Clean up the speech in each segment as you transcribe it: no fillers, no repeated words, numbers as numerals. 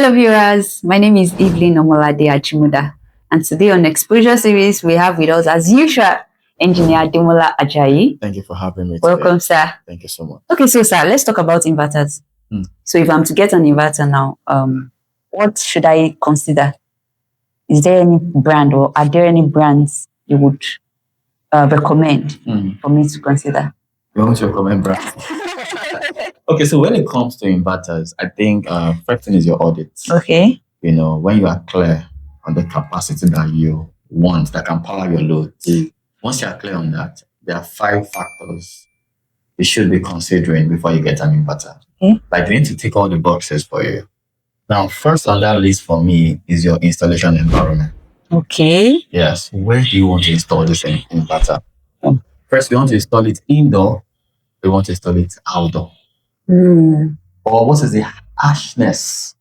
Hello viewers, my name is Evelyn Omolade Achimuda, and today on Exposure Series we have with us as usual Engineer Demola Ajayi. Thank you for having me. Welcome, sir. Thank you so much. Okay, so sir, let's talk about inverters. So if I'm to get an inverter now, what should I consider? Is there any brand or are there any brands you would recommend for me to consider? You want to recommend brands? Okay, so when it comes to inverters, I think first thing is your audit. Okay. You know, when you are clear on the capacity that you want that can power your loads, once you are clear on that, there are 5 factors you should be considering before you get an inverter. Like they need to tick all the boxes for you. Now, first on that list for me is your installation environment. Okay. Yes, where do you want to install this inverter? First, we want to install it indoor. We want to install it outdoor. Or what is the harshness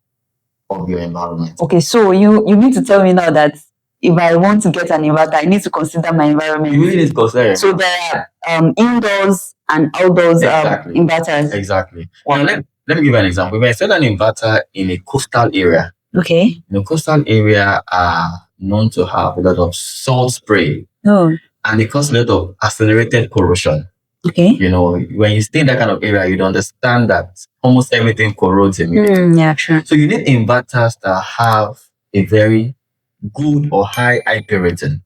of your environment? Okay, so you need to tell me now that if I want to get an inverter, I need to consider my environment. You really need to consider it. So there are indoors and outdoors inverters. Exactly. Now, let me give you an example. If I set an inverter in a coastal area, okay. The coastal area are known to have a lot of salt spray. Oh. And it causes a lot of accelerated corrosion. Okay. You know, when you stay in that kind of area, you'd understand that almost everything corrodes immediately. Yeah, sure. So you need inverters that have a very good or high IP rating.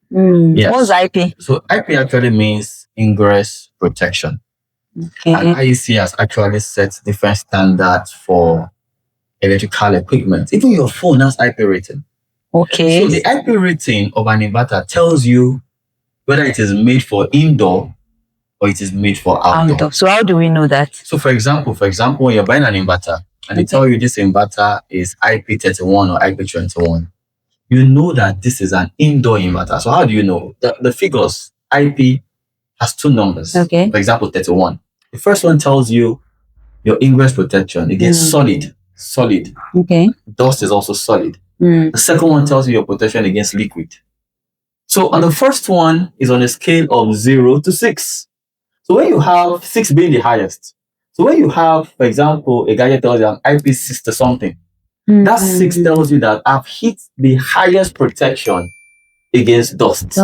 Yes. What's IP? So IP actually means ingress protection. Okay. And IEC has actually set different standards for electrical equipment. Even your phone has IP rating. Okay. So the IP rating of an inverter tells you whether it is made for indoor or it is made for outdoor. So how do we know that? So for example, when you're buying an inverter and they tell you this inverter is IP31 or IP21, you know that this is an indoor inverter. So how do you know? The figures, IP has 2 numbers. Okay. For example, 31. The first one tells you your ingress protection against solid. Okay. Dust is also solid. The second one tells you your protection against liquid. So on the first one is on a scale of 0 to 6. So when you have 6 being the highest, so when you have, for example, a gadget tells you an IP6 to something, that 6 tells you that I've hit the highest protection against dust.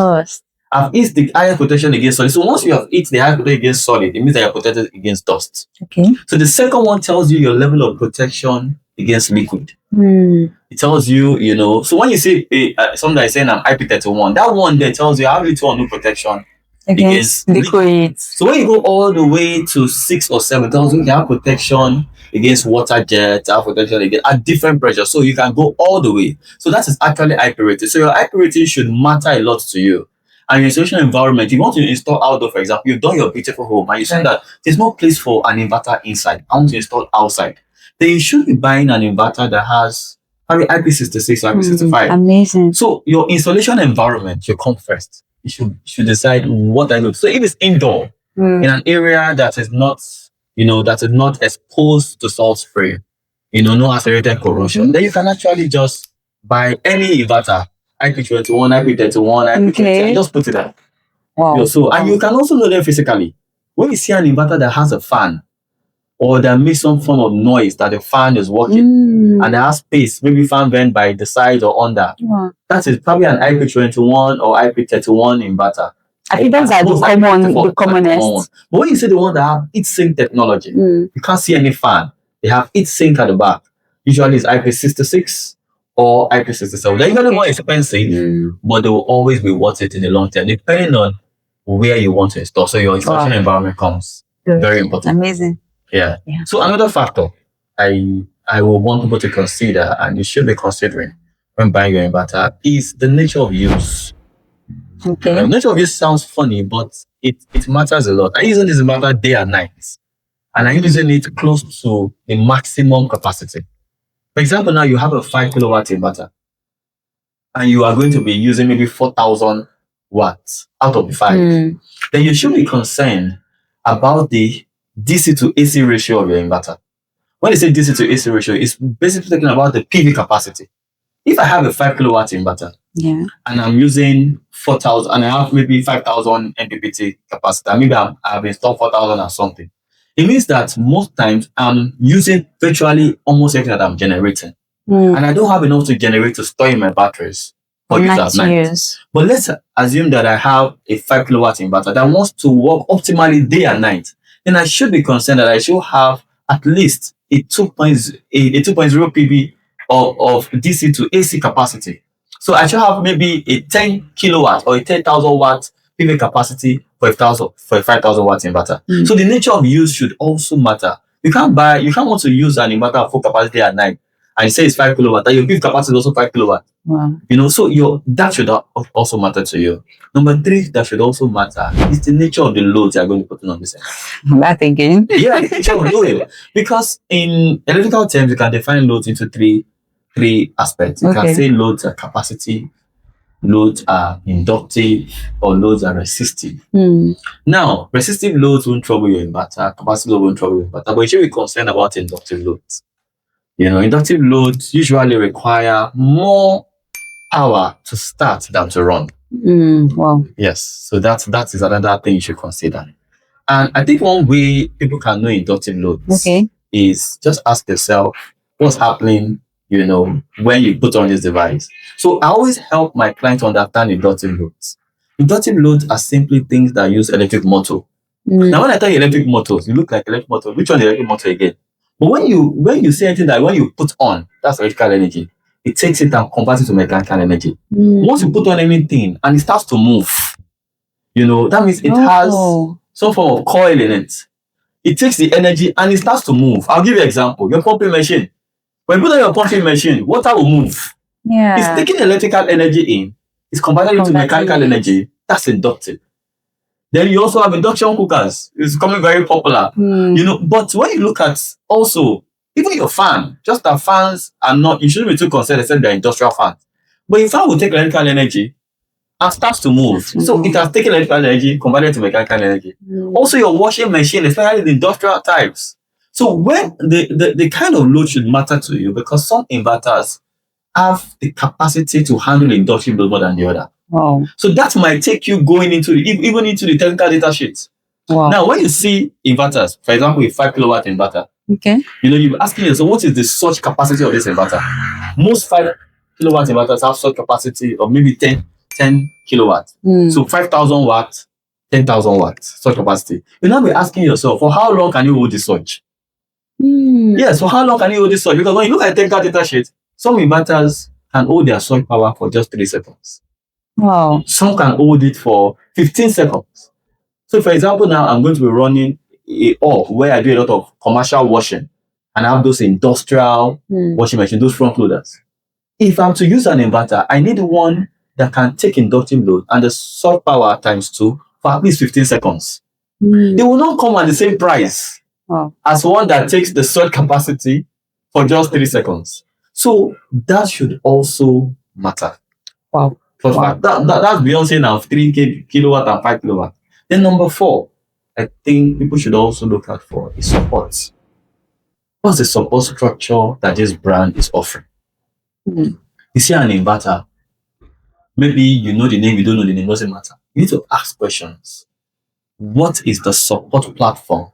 I've hit the highest protection against solid. So once you have hit the highest protection against solid, it means that you're protected against dust. Okay. So the second one tells you your level of protection against liquid. It tells you, you know, so when you see something that is saying I'm IP31, that one there tells you I have little or no protection against liquid. So when you go all the way to 6 or 7, it tells you have protection against water jets, have protection against at different pressures. So you can go all the way. So that is actually IP rating. So your IP rating should matter a lot to you. And your installation environment, if you want to install outdoor, for example, you've done your beautiful home and you said that there's no place for an inverter inside. I want to install outside. Then you should be buying an inverter that has probably IP66 or IP65. Amazing. So your installation environment should come first. You should decide what I do. So if it's indoor, in an area that is not, you know, that is not exposed to salt spray, you know, no accelerated corrosion, then you can actually just buy any inverter, IP21, IP31, IP20, just put it there. Wow. You know, so and you can also know them physically. When you see an inverter that has a fan, or that makes some form of noise that the fan is working and there has space, maybe fan vent by the side or under. That is probably an IP21 or IP31 inverter. I think those are the commonest. But when you see the one that have heat sink technology, you can't see any fan. They have heat sink at the back. Usually it's IP66 or IP67. They're usually more expensive, but they will always be worth it in the long term, depending on where you want to install. So your installation environment comes very important. Amazing. Yeah. So another factor I will want people to consider, and you should be considering when buying your inverter, is the nature of use. Okay. Nature of use sounds funny, but it matters a lot. I'm using this inverter day and night, and I'm using it close to the maximum capacity. For example, now you have a 5 kilowatt inverter, and you are going to be using maybe 4,000 watts out of the 5. Then you should be concerned about the DC to AC ratio of your inverter. When they say DC to AC ratio, it's basically talking about the PV capacity. If I have a 5 kilowatt inverter and I'm using 4,000 and I have maybe 5,000 MPPT capacity, maybe I've installed 4,000 or something, it means that most times I'm using virtually almost everything that I'm generating. and I don't have enough to generate to store in my batteries for use at night. But let's assume that I have a 5 kilowatt inverter that wants to work optimally day and night. Then I should be concerned that I should have at least a 2.0 PV of DC to AC capacity. So I should have maybe a 10 kilowatt or a 10,000 watt PV capacity for a 5,000 watt inverter. So the nature of use should also matter. You can't want to use an inverter of full capacity at night and you say it's 5 kilowatt, and your PV capacity is also 5 kilowatt. Wow. So that should also matter to you. Number 3, that should also matter is the nature of the loads you are going to put on this end. That again. Yeah, the nature of load. Because in electrical terms, you can define loads into three aspects. You can say loads are capacity, loads are inductive, or loads are resistive. Now, resistive loads won't trouble your inverter, capacitive load won't trouble your inverter, but you should be concerned about inductive loads. Inductive loads usually require more power to start than to run. Wow. Yes, so that is another thing you should consider. And I think one way people can know inductive loads is just ask yourself what's happening, when you put on this device. So I always help my clients understand inductive loads. Inductive loads are simply things that use electric motor. Now, when I tell you electric motors, you look like electric motor. Which one is electric motor again? But when you say anything that when you put on, that's electrical energy, it takes it and converts it to mechanical energy. Once you put on anything and it starts to move, that means it has some form of coil in it. It takes the energy and it starts to move. I'll give you an example. Your pumping machine. When you put on your pumping machine, water will move. Yeah. It's taking electrical energy in. It's converting it to mechanical energy. That's inductive. Then you also have induction cookers. It's becoming very popular. But when you look at also, even your fan, just that fans are not, you shouldn't be too concerned except they're industrial fans. But your fan will take electrical energy and starts to move. So it has taken electrical energy, converted to mechanical energy. Also your washing machine, especially the industrial types. So when the kind of load should matter to you, because some inverters have the capacity to handle inductive load more than the other. Wow. So that might take you going into even into the technical data sheets. Wow. Now, when you see inverters, for example, a 5 kilowatt inverter, you're asking yourself, what is the surge capacity of this inverter? Most 5 kilowatt inverters have surge capacity of maybe 10 kilowatts. So 5,000 watts, 10,000 watts surge capacity. You'll now be asking yourself, for how long can you hold this surge? Yes, for how long can you hold this surge? Because when you look at technical data sheet, some inverters can hold their surge power for just 3 seconds. Wow. Some can hold it for 15 seconds. So, for example, now I'm going to be running a hub where I do a lot of commercial washing and I have those industrial washing machines, those front loaders. If I'm to use an inverter, I need one that can take inductive load and the surge power times 2 for at least 15 seconds. They will not come at the same price as one that takes the surge capacity for just 3 seconds. So that should also matter. Wow. That's Beyonce now, 3 kilowatt and 5 kilowatt. Then number 4, I think people should also look at for is support. What's the support structure that this brand is offering? You see an inverter, maybe you know the name, you don't know the name, doesn't matter. You need to ask questions. What is the support platform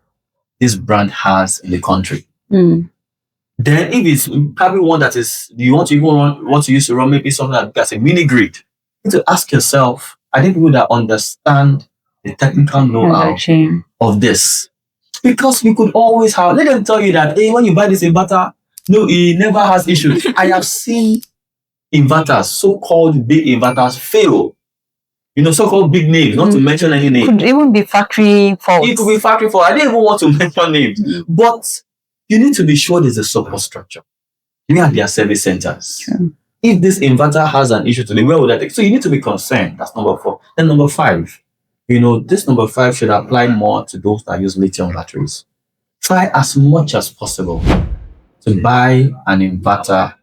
this brand has in the country? Then if it's probably one that is, you want to use to run maybe something that's a mini grid, you need to ask yourself, are there people that understand the technical know-how of this? Because we could always have, let them tell you that, hey, when you buy this inverter, no, it never has issues. I have seen inverters, so-called big inverters, fail. So-called big names, not to mention any name. Could even be factory fault. It could be factory fault. I didn't even want to mention names. But you need to be sure there's a support structure. You have their service centers. If this inverter has an issue today, where would that take? So you need to be concerned. That's number 4. Then number 5, this number 5 should apply more to those that use lithium batteries. Try as much as possible to buy an inverter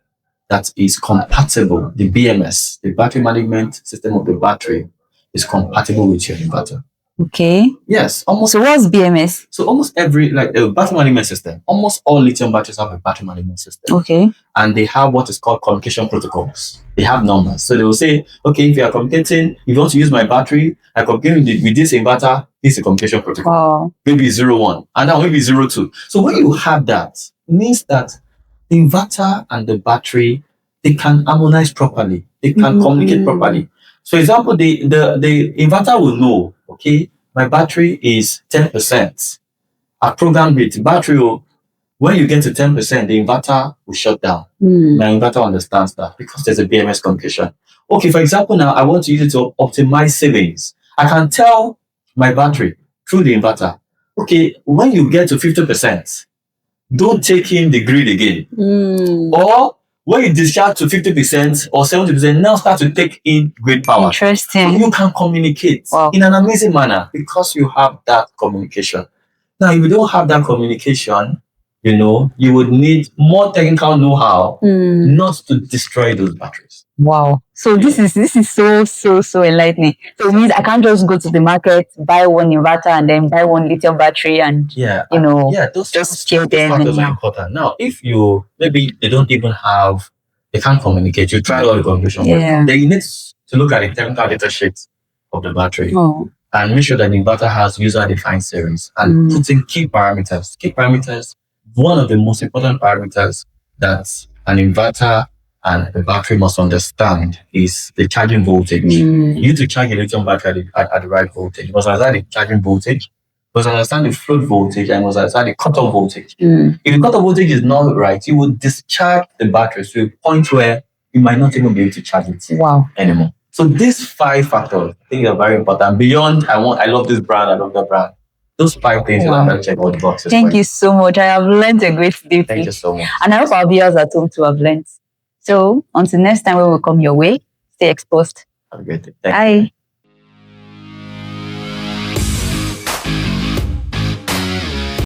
that is compatible. The BMS, the battery management system of the battery, is compatible with your inverter. Okay. Yes. So what's BMS? So almost every, battery management system, almost all lithium batteries have a battery management system. Okay. And they have what is called communication protocols. They have numbers. So they will say, okay, if you are communicating, if you want to use my battery, I communicate with this inverter, this is a communication protocol. Maybe 01. And now maybe 02. So when you have that, it means that inverter and the battery, they can harmonize properly. They can communicate properly. So, example, the inverter will know, okay, my battery is 10%. At program rate, battery will, when you get to 10%, the inverter will shut down. My inverter understands that because there's a BMS communication. Okay, for example, now I want to use it to optimize savings. I can tell my battery through the inverter, okay, when you get to 50%, don't take in the grid again. Or when you discharge to 50% or 70%, now start to take in grid power. Interesting. So you can communicate in an amazing manner because you have that communication. Now, if you don't have that communication, you know, you would need more technical know-how not to destroy those batteries. Wow. So this is so enlightening. So it means I can't just go to the market, buy one inverter and then buy one lithium battery and those just chill them. factors are important. Now, if you maybe they can't communicate, you try all the communication, then you need to look at the technical data sheet of the battery and make sure that the inverter has user-defined series and put in key parameters. Key parameters, one of the most important parameters that an inverter and the battery must understand is the charging voltage. You need to charge a lithium battery at the right voltage. You must understand the charging voltage, you must understand the float voltage, and you must understand the cutoff voltage. If the cutoff voltage is not right, you will discharge the battery to a point where you might not even be able to charge it anymore. So these 5 factors, I think, are very important. Beyond, I love this brand, I love that brand. Those 5 things, you have to check all the boxes. Thank you so much. I have learned a great deal. Thank you so much. And I hope our viewers at home too have learned. So until next time when we come your way, stay exposed. Have a great day. Bye.